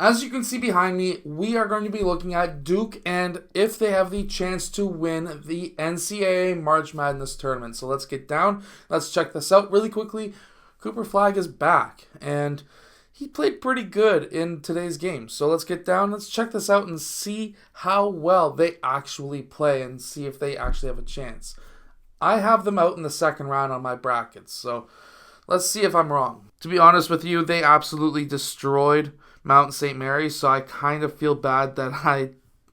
As you can see behind me, we are going to be looking at Duke and if they have the chance to win the NCAA March Madness tournament. So let's get down. Let's check this out really quickly. Cooper Flagg is back, and he played pretty good in today's game. So let's get down. Let's check this out and see how well they actually play and see if they actually have a chance. I have them out in the second round on my brackets, so let's see if I'm wrong. To be honest with you, they absolutely destroyed Mount St. Mary's, so I kind of feel bad that I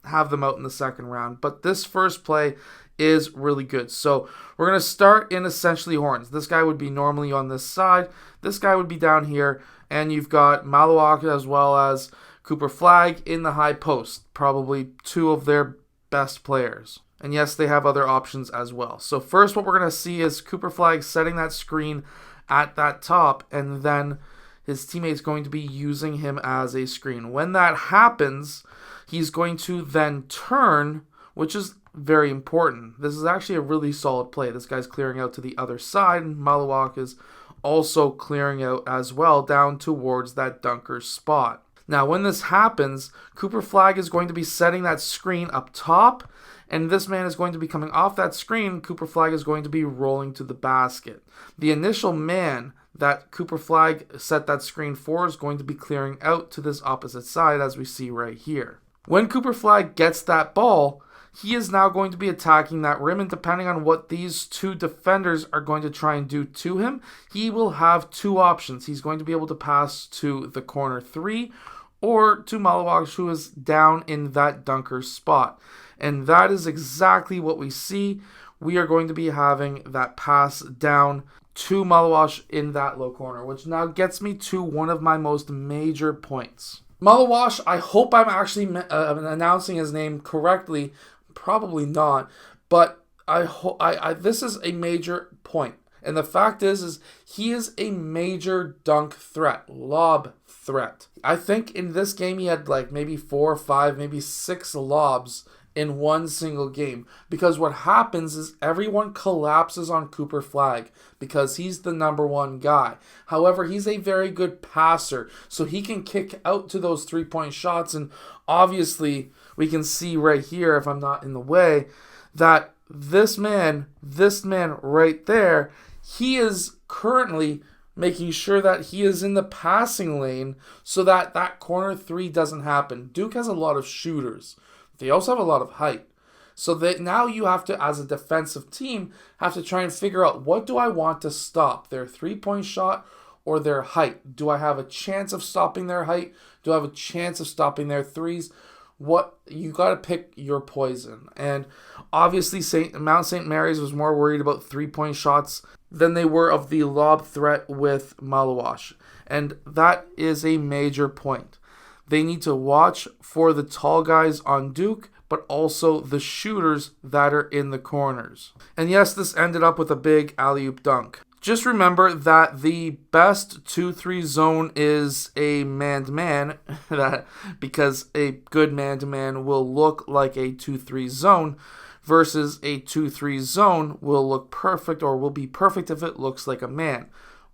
have them out in the second round. But this first play is really good. So we're going to start in essentially horns. This guy would be normally on this side. This guy would be down here. And you've got Malawak as well as Cooper Flagg in the high post. Probably two of their best players. And yes, they have other options as well. So first what we're going to see is Cooper Flagg setting that screen at that top, and then his teammate's going to be using him as a screen. When that happens, he's going to then turn, which is very important. This is actually a really solid play. This guy's clearing out to the other side, and Malawak is also clearing out as well down towards that dunker spot. Now, when this happens, Cooper Flagg is going to be setting that screen up top, and this man is going to be coming off that screen. Cooper Flagg is going to be rolling to the basket. The initial man that Cooper Flagg set that screen for is going to be clearing out to this opposite side, as we see right here. When Cooper Flagg gets that ball, he is now going to be attacking that rim, and depending on what these two defenders are going to try and do to him, he will have two options. He's going to be able to pass to the corner three or to Malawak, who is down in that dunker spot. And that is exactly what we see. We are going to be having that pass down to Malawak in that low corner, which now gets me to one of my most major points. Malawak, I hope I'm actually announcing his name correctly. Probably not, but this is a major point. And the fact is he is a major dunk threat, lob threat. I think in this game he had like maybe 4 or 5, maybe 6 lobs in one single game, because what happens is everyone collapses on Cooper Flagg because he's the number one guy. However, he's a very good passer, so he can kick out to those 3-point shots, and obviously we can see right here, if I'm not in the way, that this man right there, he is currently making sure that he is in the passing lane so that that corner three doesn't happen. Duke has a lot of shooters. They also have a lot of height. So that now you have to, as a defensive team, have to try and figure out, what do I want to stop? Their 3-point shot or their height? Do I have a chance of stopping their height? Do I have a chance of stopping their threes? You got to pick your poison. And obviously Mount St. Mary's was more worried about 3-point shots than they were of the lob threat with Malawak. And that is a major point. They need to watch for the tall guys on Duke, but also the shooters that are in the corners. And yes, this ended up with a big alley-oop dunk. Just remember that the best 2-3 zone is a man-to-man, because a good man-to-man will look like a 2-3 zone, versus a 2-3 zone will look perfect, or will be perfect if it looks like a man.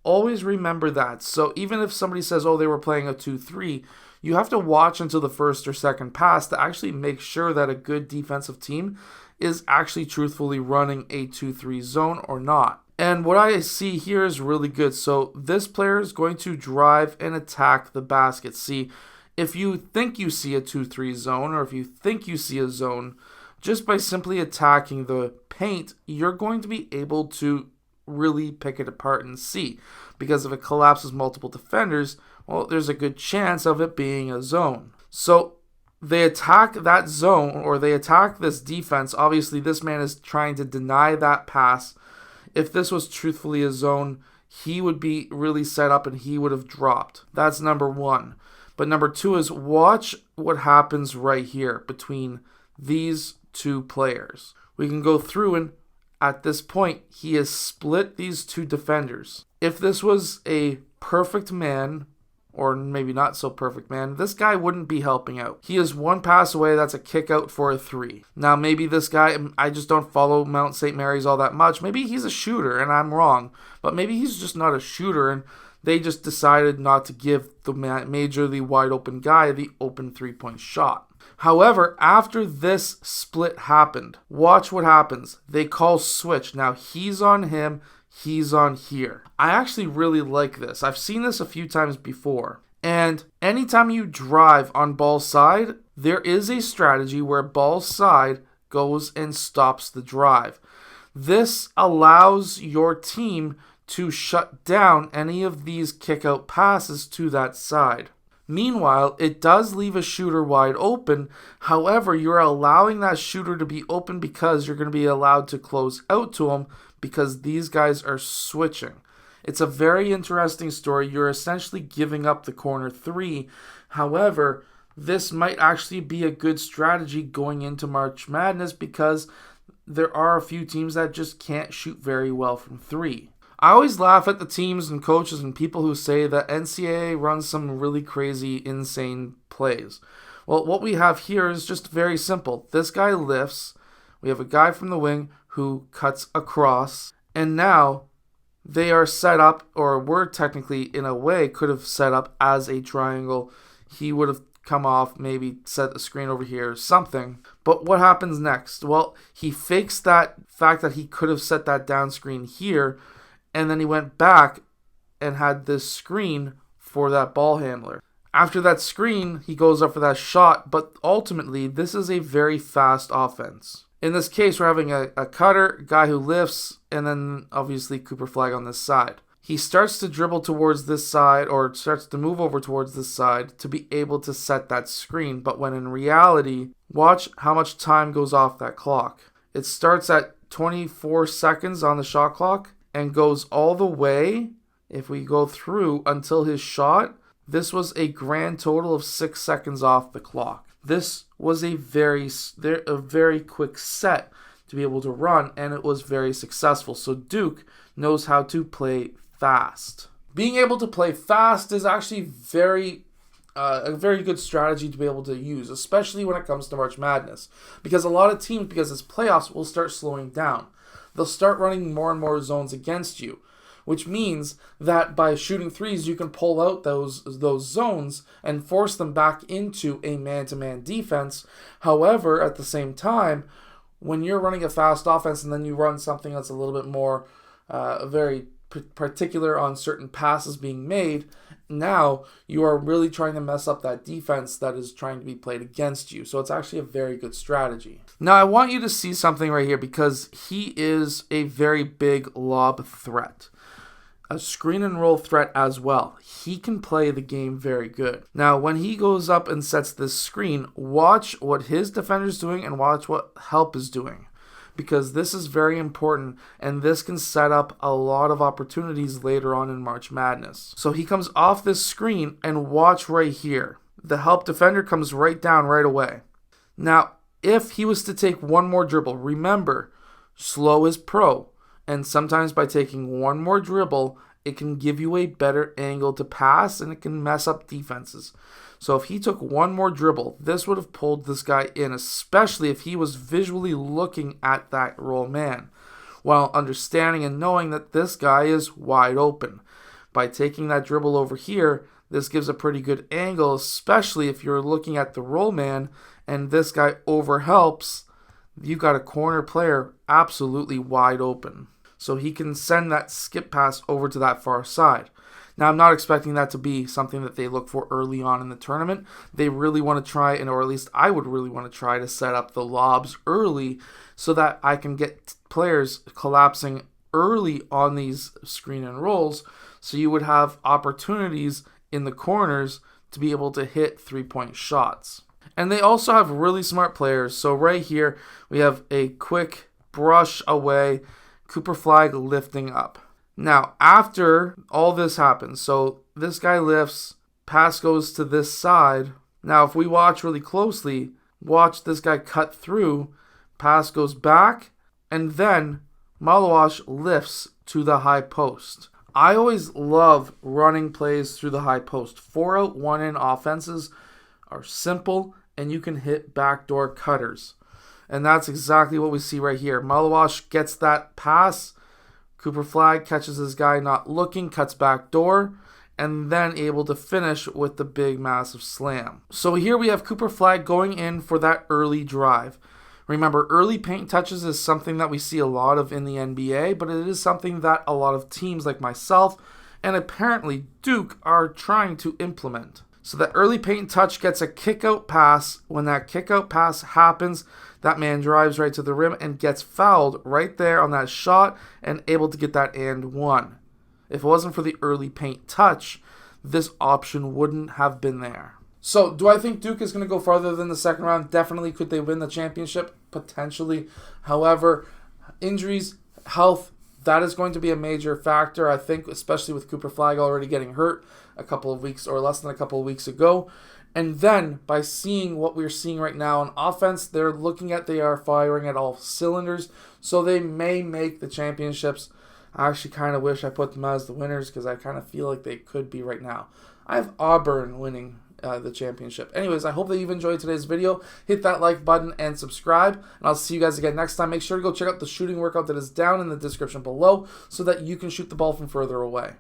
Always remember that. So even if somebody says, oh, they were playing a 2-3, you have to watch until the first or second pass to actually make sure that a good defensive team is actually truthfully running a 2-3 zone or not. And what I see here is really good. So this player is going to drive and attack the basket. See, if you think you see a 2-3 zone, or if you think you see a zone, just by simply attacking the paint, you're going to be able to really pick it apart and see. Because if it collapses multiple defenders, well, there's a good chance of it being a zone. So they attack that zone, or they attack this defense. Obviously, this man is trying to deny that pass. If this was truthfully a zone, he would be really set up and he would have dropped. That's number one. But number two is watch what happens right here between these two players. We can go through, and at this point, he has split these two defenders. If this was a perfect man, or maybe not so perfect man, this guy wouldn't be helping out. He is one pass away. That's a kick out for a 3. Now, maybe this guy, I just don't follow Mount St. Mary's all that much. Maybe he's a shooter and I'm wrong, but maybe he's just not a shooter, and They just decided not to give the majorly wide open guy the open 3-point shot. However, after this split happened, watch what happens. They call switch. Now he's on him, he's on here. I actually really like this. I've seen this a few times before. And anytime you drive on ball side, there is a strategy where ball side goes and stops the drive. This allows your team to shut down any of these kick-out passes to that side. Meanwhile, it does leave a shooter wide open. However, you're allowing that shooter to be open because you're going to be allowed to close out to him because these guys are switching. It's a very interesting story. You're essentially giving up the corner three. However, this might actually be a good strategy going into March Madness because there are a few teams that just can't shoot very well from three. I always laugh at the teams and coaches and people who say that NCAA runs some really crazy, insane plays. Well, what we have here is just very simple. This guy lifts. We have a guy from the wing who cuts across. And now they are set up, or were technically, in a way, could have set up as a triangle. He would have come off, maybe set the screen over here or something. But what happens next? Well, he fakes that fact that he could have set that down screen here, and then he went back and had this screen for that ball handler. After that screen, he goes up for that shot, but ultimately, this is a very fast offense. In this case, we're having a cutter, guy who lifts, and then obviously Cooper Flag on this side. He starts to dribble towards this side, or starts to move over towards this side to be able to set that screen, but when in reality, watch how much time goes off that clock. It starts at 24 seconds on the shot clock, and goes all the way, if we go through until his shot, this was a grand total of 6 seconds off the clock. This was a very quick set to be able to run, and it was very successful. So Duke knows how to play fast. Being able to play fast is actually a very good strategy to be able to use, especially when it comes to March Madness. Because a lot of teams, because it's playoffs, will start slowing down. They'll start running more and more zones against you, which means that by shooting threes, you can pull out those zones and force them back into a man-to-man defense. However, at the same time, when you're running a fast offense and then you run something that's a little bit more very particular on certain passes being made, now you are really trying to mess up that defense that is trying to be played against you. So it's actually a very good strategy. Now I want you to see something right here because he is a very big lob threat. A screen and roll threat as well. He can play the game very good. Now when he goes up and sets this screen, watch what his defender's doing and watch what help is doing. Because this is very important and this can set up a lot of opportunities later on in March Madness. So he comes off this screen and watch right here. The help defender comes right down right away. Now, if he was to take one more dribble, remember, slow is pro. And sometimes by taking one more dribble, it can give you a better angle to pass and it can mess up defenses. So if he took one more dribble, this would have pulled this guy in, especially if he was visually looking at that roll man, while understanding and knowing that this guy is wide open. By taking that dribble over here, this gives a pretty good angle, especially if you're looking at the roll man and this guy overhelps, you've got a corner player absolutely wide open. So he can send that skip pass over to that far side. Now, I'm not expecting that to be something that they look for early on in the tournament. They really want to try, or at least I would really want to try to set up the lobs early so that I can get players collapsing early on these screen and rolls so you would have opportunities in the corners to be able to hit three-point shots. And they also have really smart players. So right here, we have a quick brush away, Cooper Flag lifting up. Now, after all this happens, so this guy lifts, pass goes to this side. Now, if we watch really closely, watch this guy cut through, pass goes back, and then Malawash lifts to the high post. I always love running plays through the high post. 4 out, 1 in offenses are simple, and you can hit backdoor cutters. And that's exactly what we see right here. Malawash gets that pass. Cooper Flag catches his guy not looking, cuts back door, and then able to finish with the big massive slam. So here we have Cooper Flagg going in for that early drive. Remember, early paint touches is something that we see a lot of in the NBA, but it is something that a lot of teams like myself and apparently Duke are trying to implement. So that early paint touch gets a kick-out pass. When that kick-out pass happens, that man drives right to the rim and gets fouled right there on that shot and able to get that and one. If it wasn't for the early paint touch, this option wouldn't have been there. So, do I think Duke is going to go farther than the second round? Definitely. Could they win the championship? Potentially. However, injuries, health, that is going to be a major factor, I think, especially with Cooper Flagg already getting hurt a couple of weeks or less than a couple of weeks ago. And then, by seeing what we're seeing right now on offense, they are firing at all cylinders, so they may make the championships. I actually kind of wish I put them as the winners because I kind of feel like they could be right now. I have Auburn winning the championship. Anyways, I hope that you've enjoyed today's video. Hit that like button and subscribe, and I'll see you guys again next time. Make sure to go check out the shooting workout that is down in the description below so that you can shoot the ball from further away.